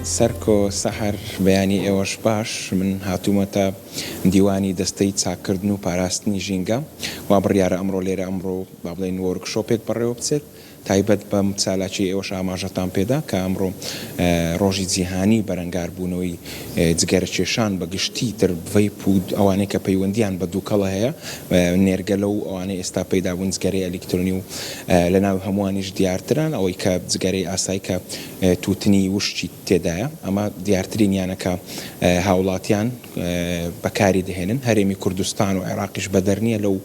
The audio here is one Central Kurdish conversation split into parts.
سەرکۆ سەحر بەیانی ئێوەش باش من هاتوومەتە دیوانی دەستەی چاکردن و پاراستنی ژینگە وا بڕیارە ئەمڕۆ لێرە ئەمڕۆ با بڵێن وەرکشۆپێک بەڕێوە بچێت تایبەت بەم چالاکی ئێوەش ئاماژەتان پێدا کە ئەمڕۆ ڕۆژی جیهانی بەرەنگاربوونەوەی جگەرە کێشان بە گشتی تر ڤەیپ و ئەوانەی کە پەیوەندیان بە دووکەڵە هەیە نێرگەلە و ئەوانەی ئێستا پەیدابوون جگەرەی ئەلکترۆنی و لە ناو هەمووانیش دیارتران ئەوەی کە جگەرەی ئاسایی کە تووتنی وشتی تێدایە ئەمە دیارترینیانەکە هاوڵاتیان بەکاری دەهێنن هەرێمی کوردستان و عێراقیش بەدەرنیە لەو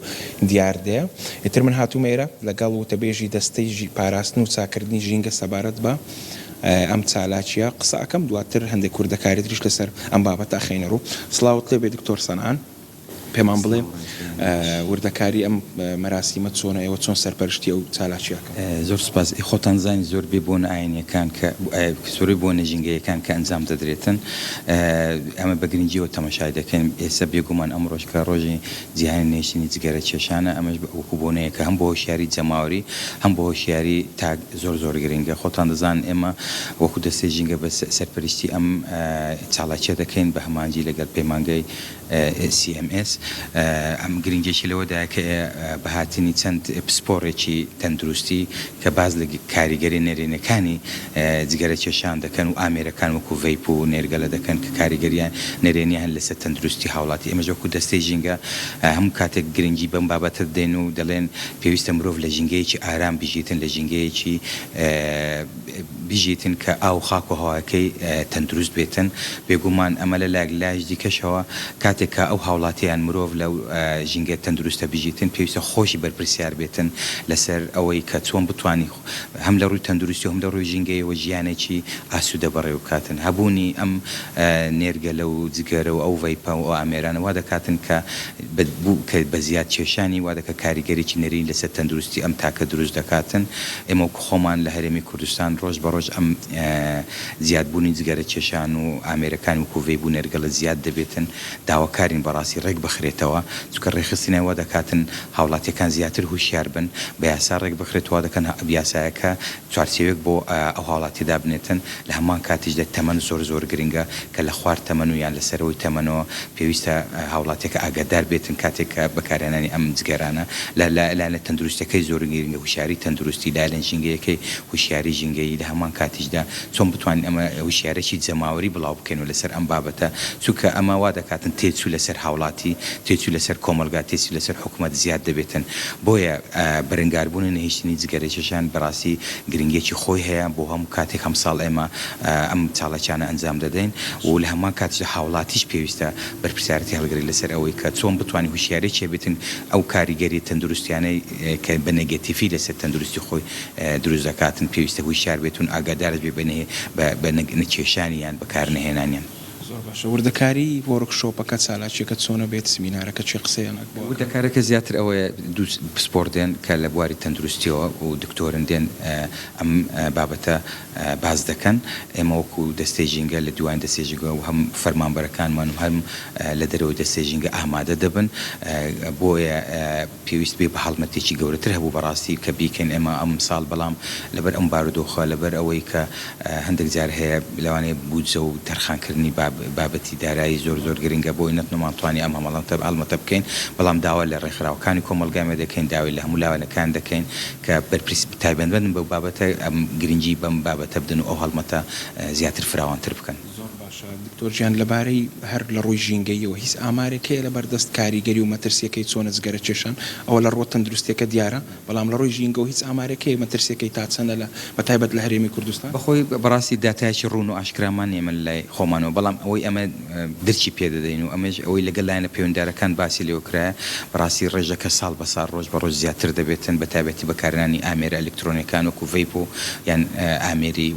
دیاردەیە ئیتر من هاتوومێرە لەگەڵ وتەبێژی دەستەی پاراستن و چاکردنی ژینگە سەبارەت بە ئەم چالاکیە قسەکەم دواتر هەندێک کوردەکاریتریش لەسەر ئەم بابەتە خەینە ڕوو سڵاوت لێ بێ دکتۆر سەنعان پێمان بڵێ وردەکاری ئەم مەراسیمە چۆنە ئێوە چۆن سەرپەرشتی ئەو چالاکیەکە زۆر سپاس خۆتان زانی زۆر بێ بۆنە ئاینیەکان کە سوری بۆ نەژینگەیەکان کە ئەنجام دەدرێتن ئەمە بە گرنگیەوە تەماشای دەکەین ئێستا بێگومان ئەم ڕۆژکە ڕۆژی جیهانی نێشتنی جگەرە کێشانە ئەمەش وەکو بۆنەیە کە هەم بۆ هۆشیاری جەماوەری هەم بۆ هۆشیاری تا زۆر گرنگە خۆتان دەزان ئێمە وەکو دەستەی ژینگە بە سەرپەرشتی ئەم چالاکیە دەکەین بە هەمانجی لەگەڵ پەیمانگەی CMS ئەم گرنگێکی لەوەدا کە بەهاتنی چەند پسپۆڕێکی تەندروستی کە باز لە کاریگەری نێرێنەکانی جگەرە کێشان دەکەن و ئامێرەکان وەکو ڤەیپ و نێرگەلە دەکەن کە کاریگەریان نێرێنیان لەسەر تەندروستی هاوڵاتی ئێمە وەکو دەستەی ژینگە هەموو کاتێک گرنگی بەم بابەتە دێن و دەڵێن پێویستە مرۆڤ لە ژینگەیەکی ئارام بژیتن لە ژینگەیەکی بژیتن کە ئاو خاک و هەواکەی تەندروست بێتن بێگومان ئەمە لە لاش دیکەشەوە کاتێک کە ئەو هاوڵاتیان مرۆڤ لەو ژینگە تەندروستە بژیتن پێویستە خۆشی بەرپرسیار بێتن لەسەر ئەوەی کە چۆن بتوانی هەم لە ڕووی تەندروستی و هەم لە ڕووی ژینگەیەوە ژیانێکی ئاسوودە بەڕێوە بکاتن هەبوونی ئەم نێرگەلە و جگەرە و ئەو ڤەیپە و ئامێرانە وا دەکاتن کە بە زیاد کێشانی وا دەکە کاریگەریی نێرین لەسەر تەندروستی ئەم تاکە دروست دەکاتن ئێمە خۆمان لە هەرێمی کوردستان ڕۆژ بە ڕۆژ ئەم زیادبوونی جگەرە کێشان و ئامێرەکان وەکو ڤەیپ و نێرگەلە زیاد دەبێتن داواکارین بەڕاستی ڕێک بخرێتەوە چونکە ڕێخستنەوە دەکاتن هاوڵاتیەکان زیاتر هوشیار بن بە یاسا ڕێک بخرێتەوە دەکەن یاسایەکە چوارچێوێک بۆ ئەو هاوڵاتیدا بنێتن لە هەمان کاتیشدا تەمەن زۆر گرنگە کە لە خوار تەمەن و یان لەسەرەوەی تەمەنەوە پێویستە هاوڵاتێکە ئاگادار بێتن کاتێک کە بەکارهێنانی ئەم جگەرانە لە تەندروستەکەی زۆر گرنگە هوشیاری تەندروستی لالێن ژینگەیەکەی هوشیاری ژینگەیی لە هەمان کاتیشدا چۆن بتوانین ئەمە هوشیارێکی جەماوەری بڵاو بکەین و لەسەر ئەم بابەتە چونکە ئەمە وا دەکاتن تێچوو لەسەر هاوڵاتی تێچوو لەسەر کۆمەلگا تێچوو لەسەر حکوومەت زیاد دەبێتن بۆیە بەرەنگاربوون نەهێشتنی جگەرە کێشان بەڕاستی گرنگێکی خۆی هەیە بۆ هەموو کاتێک هەم ساڵ ئێمە ئەم چاڵەکیانە ئەنجام دەدەین و لە هەمان کاتیشدا هاوڵاتیش پێویستە بەرپرسیارەتی هەڵگری لەسەر ئەوەی کە چۆن بتوانین هوشیارێکی بێتن ئەو کاریگەری تەندروستیانەی کە بە نەگەتیڤی لەسەر تەندروستی خۆی دروست دەکاتن پێویستە هوشیار بێتون ئاگادارت بێ بە نەکێشانی یان بەکارنەهێنانیان زۆر باشە وردەکاری وەرکشۆپەکە چالاکیەکە چۆنە بێت سمینارەکە چی قسەیانەک بۆ وردەکارەکە زیاتر ئەوەیە دوو پسپۆر دێن کە لە بواری تەندروستیەوە و دکتۆرن دێن ئەم بابەتە باز دەکەن ئێمە وەکو دەستەی ژینگە لە دوایین دەستەی ژینگە و هەم فەرمانبەرەکانمان هەم لە دەرەوەی دەستەی ژینگە ئامادە دەبن بۆیە پێویست بێ بە هەڵمەتێکی گەورەتر هەبوو بەڕاستی کە بیکەین ئێمە ئەم ساڵ بەڵام لەبەر ئەم بارودۆخە لەبەر ئەوەی کە هەندێک جار هەیە لەوانەیە بودجە و تەرخانکردنی بابەتی دارایی زۆر گرنگە بۆی نەتوانانی ئەم هەڵمەتە بکەین بەڵام داوا لە ڕێکخراوەکانی کۆمەلگامە دەکەین داوای لە هەموو لاوانەکان دەکەین کە بەرپرس تایبەتمەند بەو بابەتە ئەم گرنگی بەم بابەتە بدن و ئەو هەڵمەتە زیاتر فراوانتر بکەن دکتۆر گیان لەبارەی هەر لە ڕووی ژینگەیەوە هیچ ئامارێکەیە لە بەردەست کاریگەری و مەترسیەکەی چۆنە جگەرە کێشان ئەوە لە ڕۆ تەندروستیەکە دیارە بەڵام لە ڕووی ژینگەەوە هیچ ئامارێکەیە مەترسیەکەی تا چەندە لە بەتایبەت لە هەرێمی کوردستان بەخۆی بەڕاستی داتایکی ڕوون و ئاشکرامان ئێمە لای خۆمانەوە بەڵام ئەوەی ئەمە درچی پێدەدەین و ئەمەش ئەوەی لەگەڵ لایەنە پەیوەنددارەکان باسی لێوەکرایە بەڕاستی ڕێژەکە ساڵ بە ساڵ ڕۆژ بە ڕۆژ زیاتر دەبێتن بەتایبەتی بەکارهێنانی ئامێرە ئەلکترۆنیەکان وەکو ڤەیپ و یان ئامێری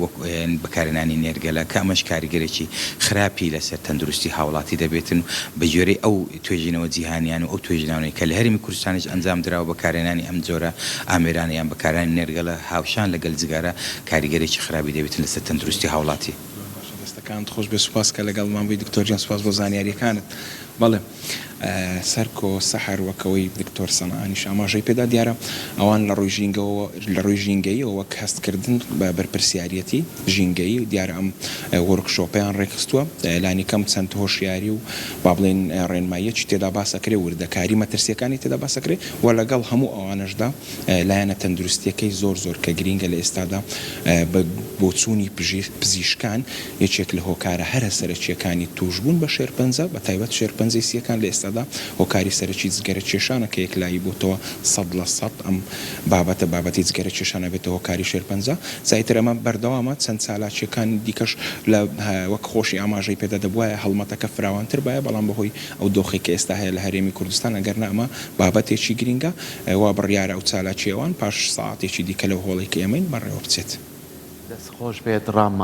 بەکارهێنانی نێرگەلە کە ئەمەش کاریگەرێکی خراپی لەسەر تەندروستی هاوڵاتی دەبێتن بە جۆرەی ئەو توێژینەوە جیهانیان و ئەو توێژینەوەی کە لە هەرێمی کوردستانیش ئەنجام درراوە بەکارهێنانی ئەم جۆرە ئامێرانە یان بەکارهێنانی نێرگەلە هاوشان لەگەڵ جگارە کاریگەرێکی خراپی دەبێتن لەسەر تەندروستی هاوڵاتی دەستەکانت خۆش بێ سوپاس کە لەگەڵمان بووی دکتۆر گیان سوپاس بۆ زانیاریەکانت بەڵێ سەرکۆ سەحر وەکەوەی دکتۆر سەنعانیش ئاماژەی پێدا دیارە ئەوان لە ڕووی ژینگەیەوە وەک هەستکردن بە بەرپرسیارەتی ژینگەی دیارە ئەم وەرکشۆپیان ڕێکخستووە لانی کەم چەند هۆشیاری و با بڵێن ڕێنماییەکی تێدا باسەکرێ وردەکاری مەترسیەکانی تێدا باسەکرێ و لەگەڵ هەموو ئەوانەشدا لایەنە تەندروستیەکەی زۆر کە گرینگە لە ئێستادا بە بۆچوونی پزیشکان یەکێک لە هۆکارە هەرە سەرچیەکانی توشبوون بە شێرپەنجە بە تایبەت شێرپەنجەی سیەکان لە ئێستادا هۆکاری سەرەکی جگەرە کێشانە کە یەکلایی بۆتەوە 100% ئەم بابەتی جگەرە کێشانە بێتە هۆکاری شێرپەنجە زایتر ئەمە بەردەوامە چەند سالاچیەکان دیکەش لە وەک خۆشی ئاماژەی پێدا دەبووایە هەڵمەتەکە فراوانتر بایە بەڵام بەهۆی ئەو دۆخی کە ئێستا هەیە لە هەرێمی کوردستان ئەگەر ئەمە بابەتێکی گرینگە وا بڕیارە ئەو چالاچیەوان پاش ساعتێکی دیکە لەو هۆڵی کە ئێمەین بەڕێوە بچێت. دەستخۆش بێت ڕام